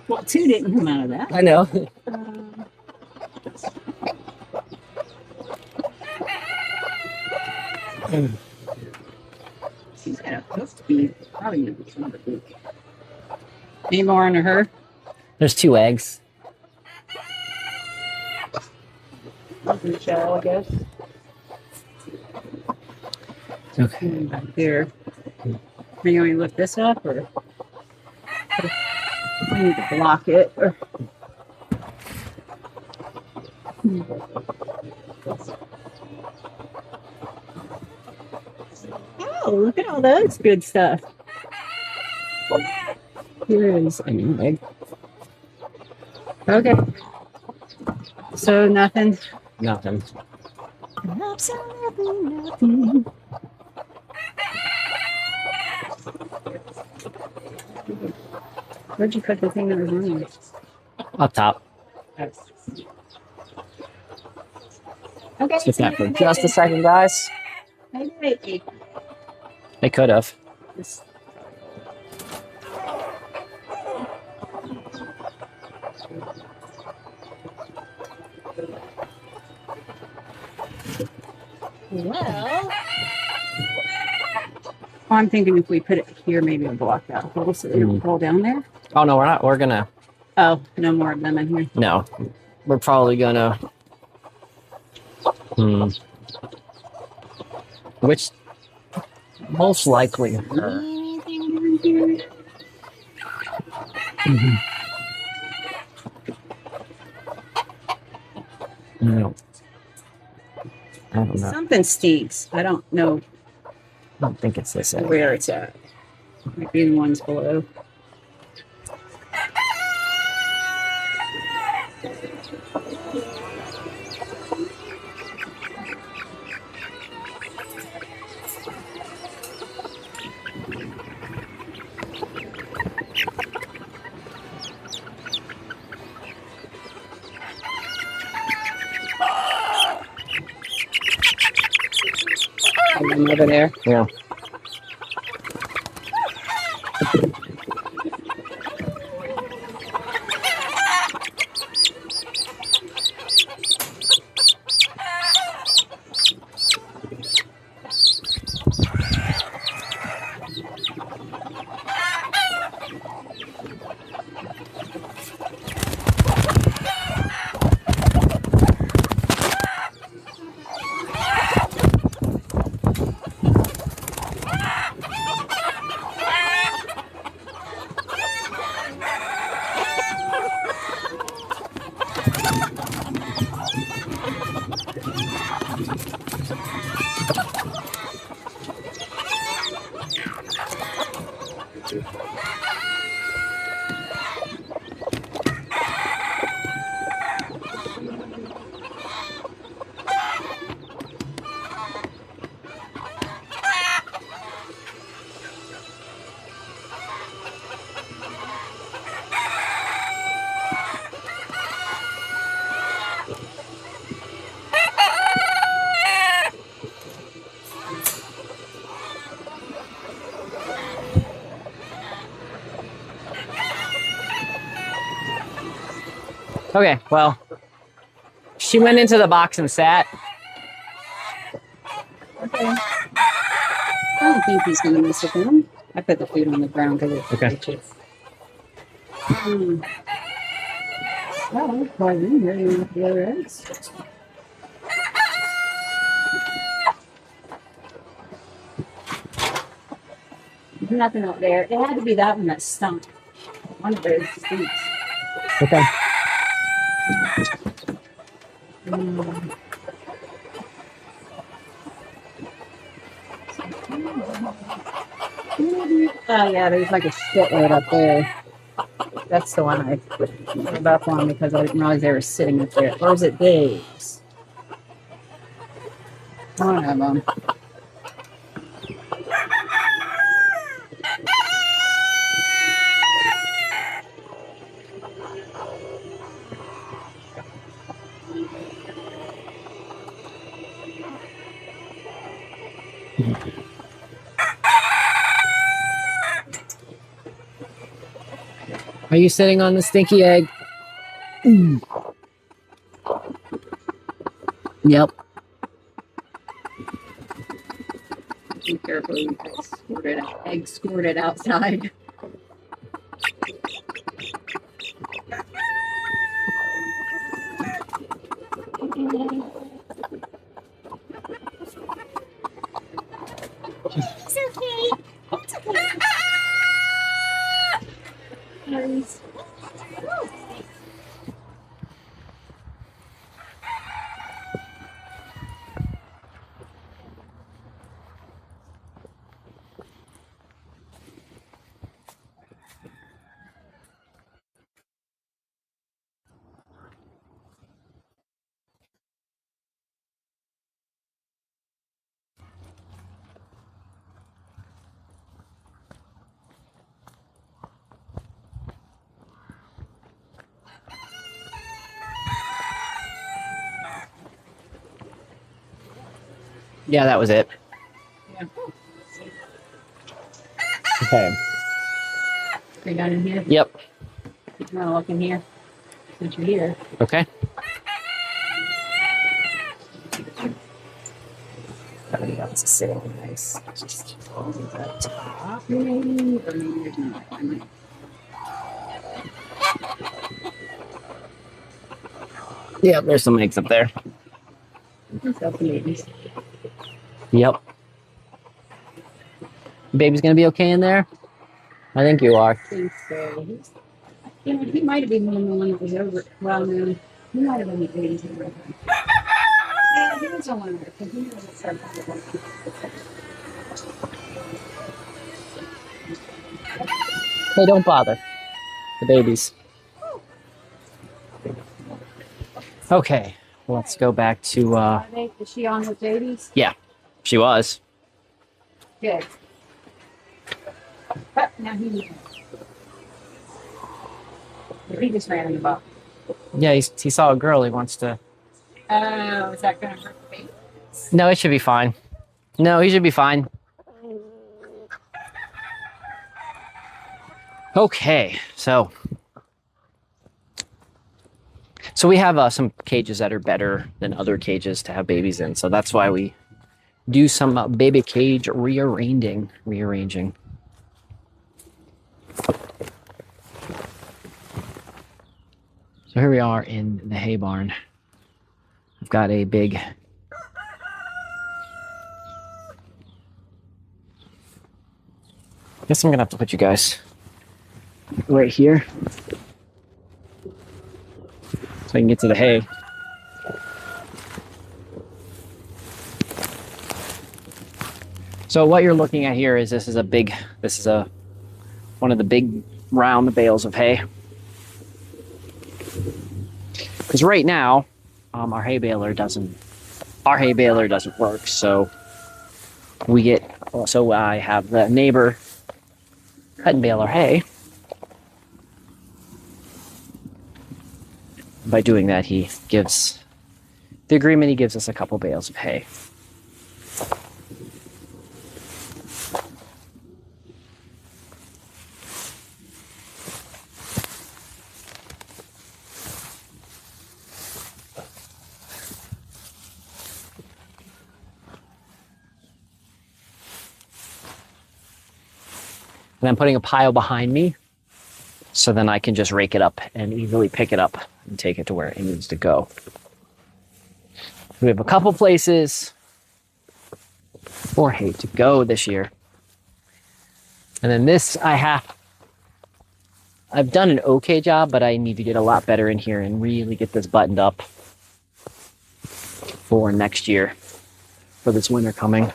Well, 2 didn't come out of that. I know. feed. Probably gonna be some of the food. Any more under her? There's 2 eggs. Open shell, I guess. Okay. Back there. Are you going to lift this up, or I need to block it? Or... Oh, look at all those good stuff. Here is a new egg. Okay. So nothing. Nothing. Absolutely nothing. Where'd you put the thing that was running? Up top. Okay. Skip that for just a second, guys. Maybe. They could have. Well, I'm thinking if we put it here, maybe it'll block that hole so they don't fall down there. Oh no, we're not. We're gonna. Oh, no more of them in here. No, we're probably gonna. Which most likely. No. I don't know. Something stinks. I don't know I don't think it's this egg. where it's at. Might be the ones below. One over there. Yeah. Okay, well, she went into the box and sat. Okay. I don't think he's going to mess with him. I put the food on the ground because it's Okay. Well, why then you're going with the other eggs. There's nothing up there. It had to be that one that stunk. One of those stinks. Okay. Oh yeah, there's like a shit right up there. That's the one I gave up on because I didn't realize they were sitting up there. Or is it Dave's? One of them. Are you sitting on the stinky egg? Yep. Be careful, you guys squirted out, egg squirted outside. It's okay. It's okay. Nice. Yeah, that was it. Yeah. Okay. Are you down in here? Yep. You want to look in here? Since you're here. Okay. Everything else is sitting nice. Just over the top. Maybe, or maybe there's not one. Yeah, there's some eggs up there. Let's go for babies. Yep. Baby's gonna be okay in there? I think you are. I think so. You know, he might have been the one that was over. Well, no, he might have been the babies over. Yeah, he was the one because he was a sub. Hey, don't bother. The babies. Okay, let's go back to, Is she on with babies? yeah, she was. Good. Now he just ran in the box. Yeah, he saw a girl he wants to. Oh, is that going to hurt the baby? No, it should be fine. No, he should be fine. Okay, so we have some cages that are better than other cages to have babies in. So that's why we do some baby cage rearranging. So here we are in the hay barn. I've got a big guess I'm gonna have to put you guys right here so I can get to the hay. So what you're looking at here is this is one of the big round bales of hay. Because right now, our hay baler doesn't work, so I have the neighbor cut and bale our hay. By doing that, he gives us a couple bales of hay. And I'm putting a pile behind me so then I can just rake it up and easily pick it up and take it to where it needs to go. We have a couple places for hay to go this year. And then this I've done an okay job, but I need to get a lot better in here and really get this buttoned up for next year, for this winter coming.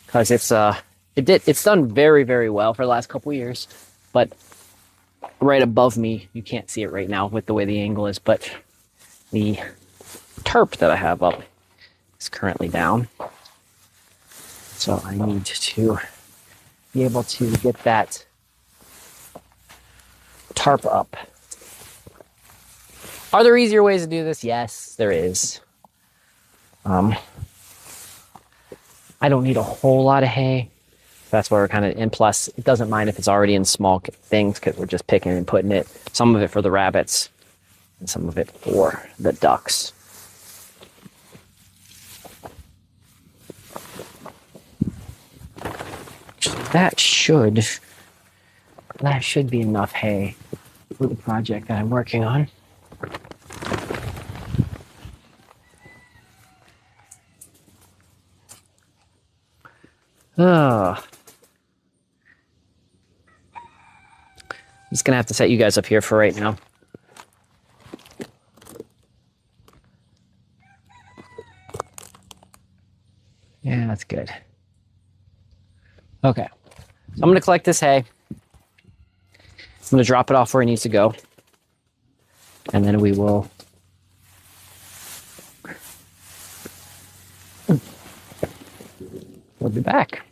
Because it's done very, very well for the last couple of years, but right above me, you can't see it right now with the way the angle is, but the tarp that I have up is currently down. So I need to be able to get that tarp up. Are there easier ways to do this? Yes, there is. I don't need a whole lot of hay, that's where we're kind of, and plus it doesn't mind if it's already in small things because we're just picking and putting it, some of it for the rabbits and some of it for the ducks. That should be enough hay for the project that I'm working on. I'm just gonna have to set you guys up here for right now. Yeah, that's good. Okay, so I'm gonna collect this hay. I'm gonna drop it off where it needs to go. And then we'll be back.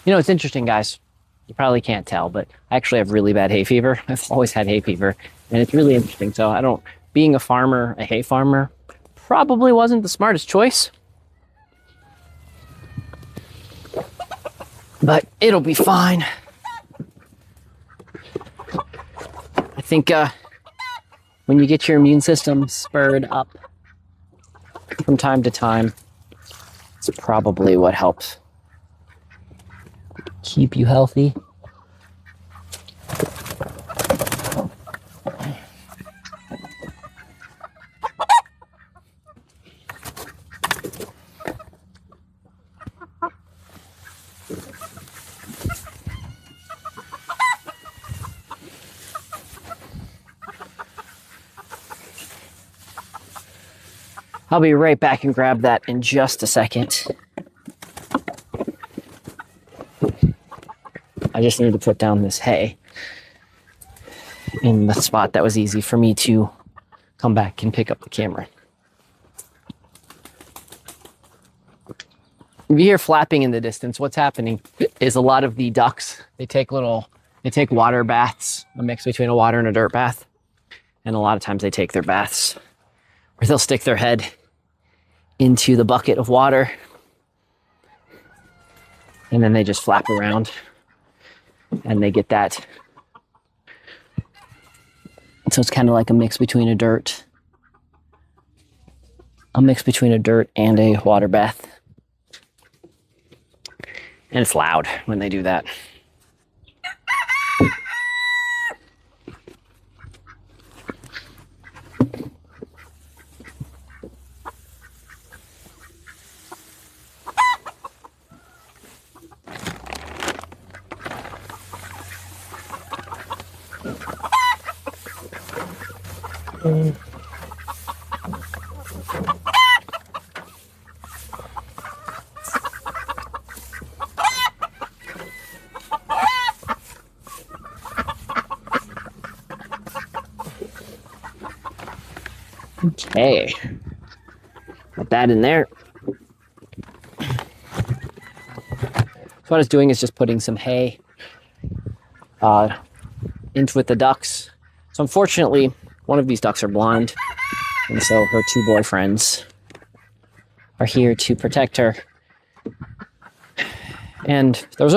You know, it's interesting, guys. You probably can't tell, but I actually have really bad hay fever. I've always had hay fever, and it's really interesting. So being a farmer, a hay farmer, probably wasn't the smartest choice. But it'll be fine. I think when you get your immune system spurred up from time to time, it's probably what helps keep you healthy. I'll be right back and grab that in just a second. I just need to put down this hay in the spot that was easy for me to come back and pick up the camera. If you hear flapping in the distance, what's happening is a lot of the ducks, they take water baths, a mix between a water and a dirt bath. And a lot of times they take their baths where they'll stick their head into the bucket of water and then they just flap around. And they get that. So it's kind of like a mix between a dirt and a water bath. And it's loud when they do that. Okay, put that in there. So what I was doing is just putting some hay into with the ducks. So unfortunately, one of these ducks are blind, and so her two boyfriends are here to protect her. And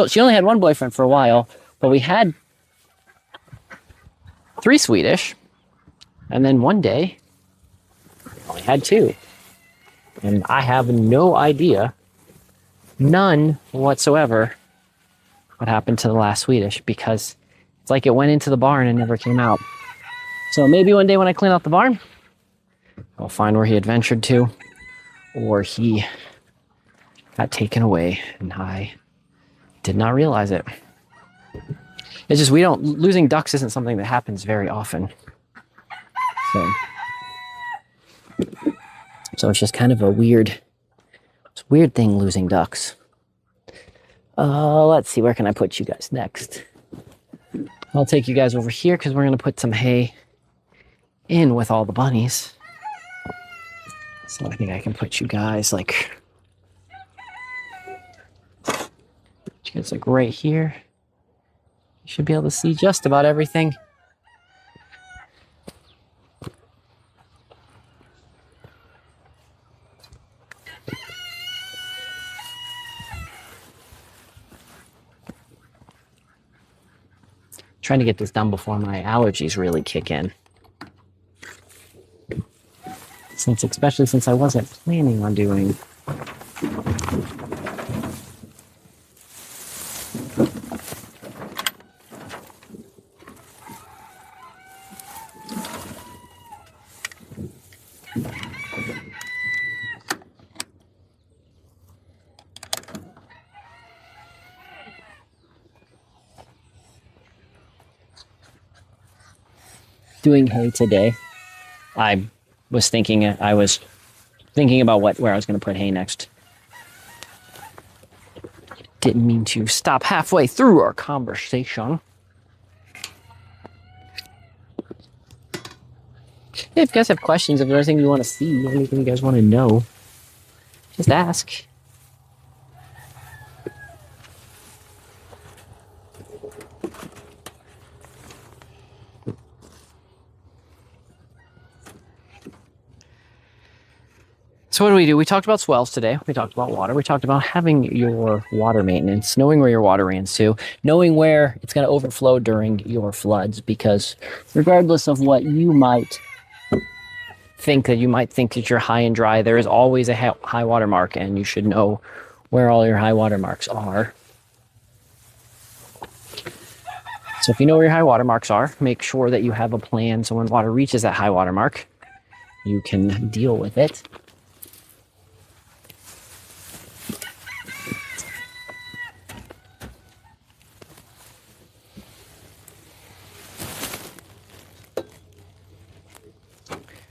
she only had one boyfriend for a while, but we had 3 Swedish, and then one day we only had 2. And I have no idea, none whatsoever, what happened to the last Swedish, because it's like it went into the barn and never came out. So maybe one day when I clean out the barn, I'll find where he adventured to, or he got taken away, and I did not realize it. It's just losing ducks isn't something that happens very often. So it's just kind of a weird thing losing ducks. Let's see, where can I put you guys next? I'll take you guys over here because we're going to put some hay in with all the bunnies. So I think I can put you guys like right here. You should be able to see just about everything. Trying to get this done before my allergies really kick in. Especially since I wasn't planning on doing hay today. I was thinking about where I was going to put hay next. Didn't mean to stop halfway through our conversation. If you guys have questions, if there's anything you want to see, anything you guys want to know, just ask. So what do? We talked about swales today. We talked about water. We talked about having your water maintenance, knowing where your water runs to, knowing where it's going to overflow during your floods, because regardless of what you might think that you're high and dry, there is always a high water mark, and you should know where all your high water marks are. So if you know where your high water marks are, make sure that you have a plan so when water reaches that high water mark, you can deal with it.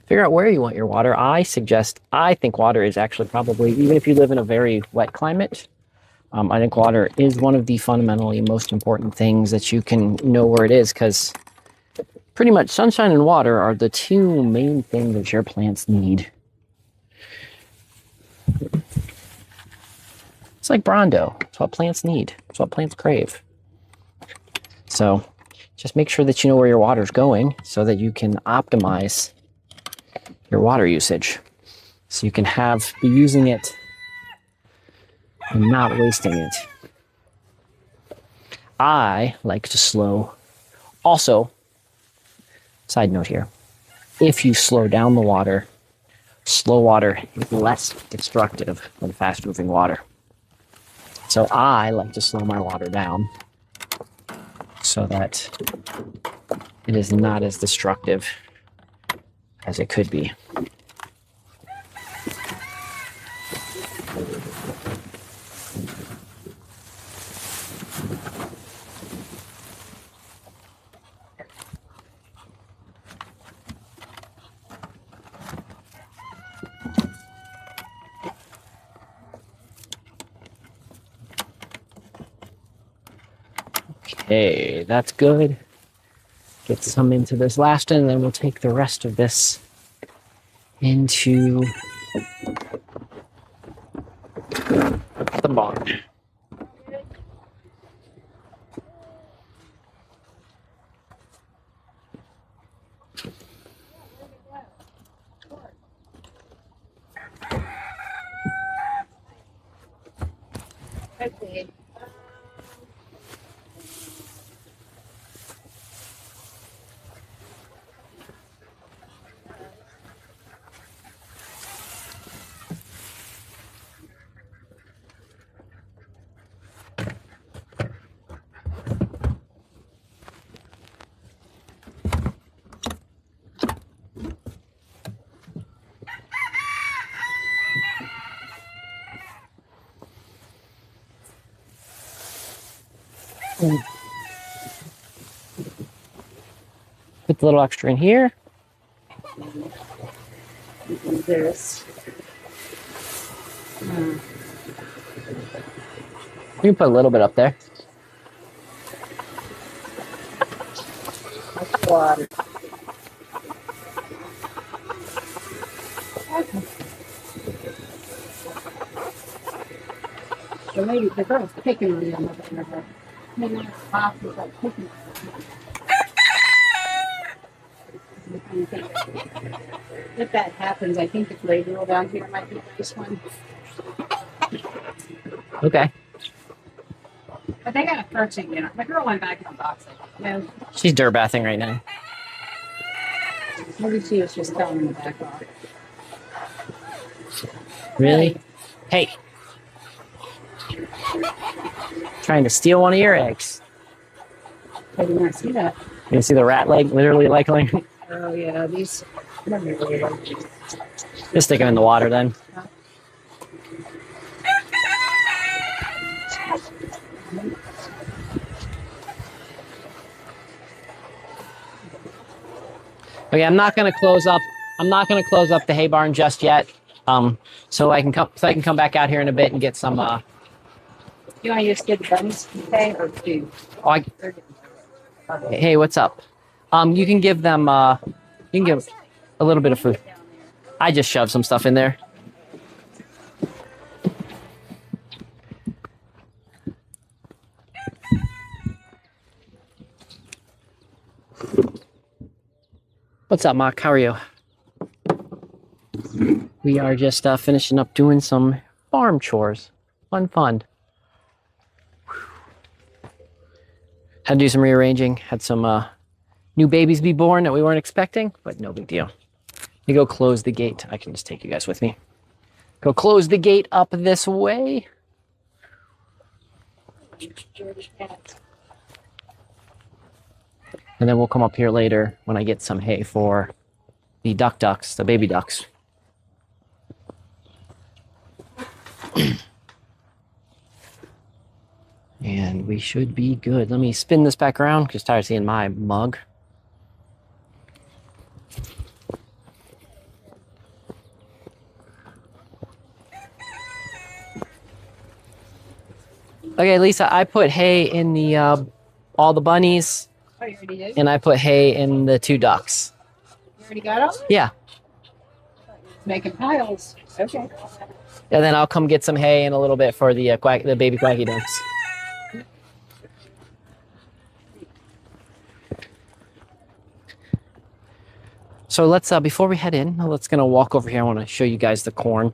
Figure out where you want your water. I think water is actually probably, even if you live in a very wet climate, I think water is one of the fundamentally most important things that you can know where it is, because pretty much sunshine and water are the two main things that your plants need. It's like Brondo. It's what plants need. It's what plants crave. So just make sure that you know where your water's going so that you can optimize your water usage, so you can be using it and not wasting it. I like to also, side note here, if you slow down the water, slow water is less destructive than fast moving water. So I like to slow my water down so that it is not as destructive as it could be. Okay, that's good. Get some into this last one, and then we'll take the rest of this into the barn. Okay. Put the little extra in here. This. You can put a little bit up there. Water. So maybe the girl's picking on them. Maybe it's possible like picking on them. If that happens, I think the gray girl down here might be this one. Okay. But they got a perching in it. The girl went back in the box. No, She's dirt bathing right now. maybe she was just telling them to back off. Really? Hey. Trying to steal one of your eggs. I did not see that. You can see the rat leg literally like Oh yeah, these. just stick them in the water then. Okay, I'm not gonna close up the hay barn just yet. So I can come back out here in a bit and get some You want to just get the bunnies today or two? Hey, what's up? You can give them you can give a little bit of food. I just shoved some stuff in there. What's up, Mock? How are you? We are just finishing up doing some farm chores. Fun. Had to do some rearranging. Had some new babies be born that we weren't expecting, but no big deal. You go close the gate. I can just take you guys with me. Go close the gate up this way. And then we'll come up here later when I get some hay for the ducks, the baby ducks. And we should be good. Let me spin this back around because tired of seeing my mug. Okay, Lisa, I put hay in the all the bunnies. Oh, you already did? And I put hay in the 2 ducks. You already got all? Yeah. Making piles. Okay. And then I'll come get some hay in a little bit for the the baby quacky ducks. So let's before we head in, let's gonna walk over here. I want to show you guys the corn.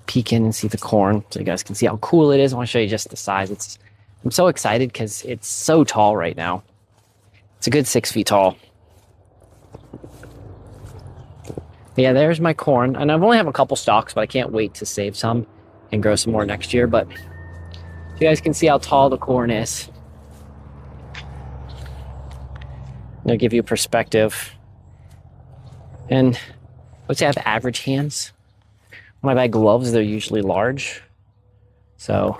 Peek in and see the corn so you guys can see how cool it is. I want to show you just the size. I'm so excited because it's so tall right now. It's a good 6 feet tall. Yeah, there's my corn. And I've only have a couple stalks, but I can't wait to save some and grow some more next year. But you guys can see how tall the corn is. It'll give you perspective. And let's say I have average hands. When I buy gloves, they're usually large. So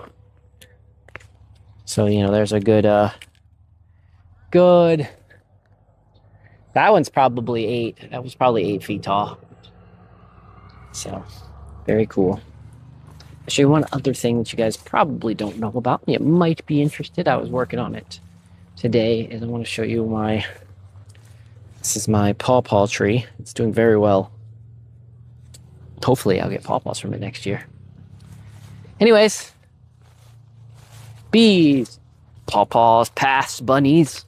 you know, there's a good that one's probably 8. That was probably 8 feet tall. So very cool. I'll show you one other thing that you guys probably don't know about. You might be interested. I was working on it today, and I want to show you this is my pawpaw tree. It's doing very well. Hopefully I'll get pawpaws from it next year. Anyways, bees, pawpaws, pass, bunnies,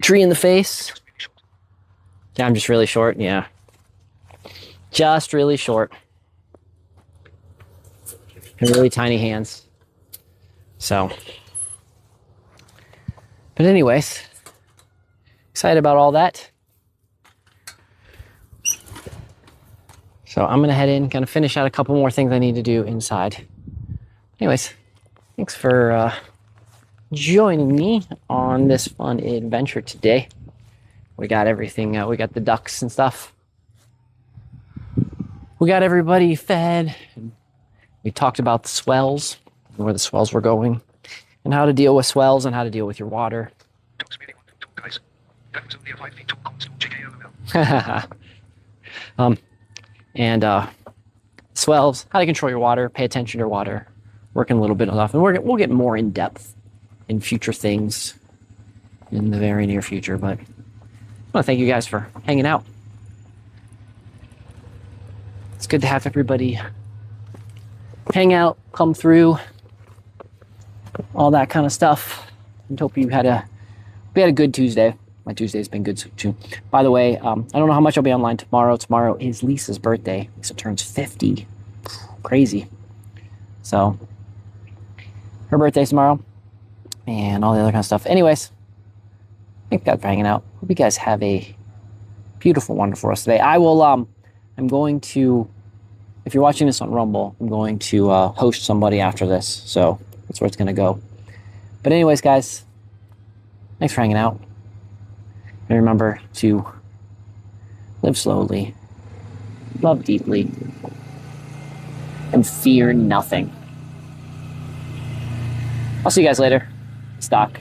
tree in the face. Yeah, I'm just really short. Yeah, just really short and really tiny hands. So, but anyways, excited about all that. So I'm gonna head in, kind of finish out a couple more things I need to do inside. Anyways, thanks for joining me on this fun adventure today. We got everything, we got the ducks and stuff. We got everybody fed. We talked about the swales, where the swales were going. and how to deal with swells and how to deal with your water. Dogs meeting on two guys. That was only a 5 feet tall constant JKLML. And swells, how to control your water, pay attention to your water, working a little bit off. And we'll get more in depth in future things in the very near future. But I want to thank you guys for hanging out. It's good to have everybody hang out, come through, all that kind of stuff. I hope we had a good Tuesday. My Tuesday's been good too. By the way, I don't know how much I'll be online tomorrow. Tomorrow is Lisa's birthday. Lisa turns 50. Crazy. So, her birthday's tomorrow. And all the other kind of stuff. Anyways, thank God for hanging out. Hope you guys have a beautiful, wonderful rest of the day. I will, I'm going to, if you're watching this on Rumble, I'm going to host somebody after this. So, that's where it's going to go. But anyways, guys, thanks for hanging out. And remember to live slowly, love deeply, and fear nothing. I'll see you guys later. Stock.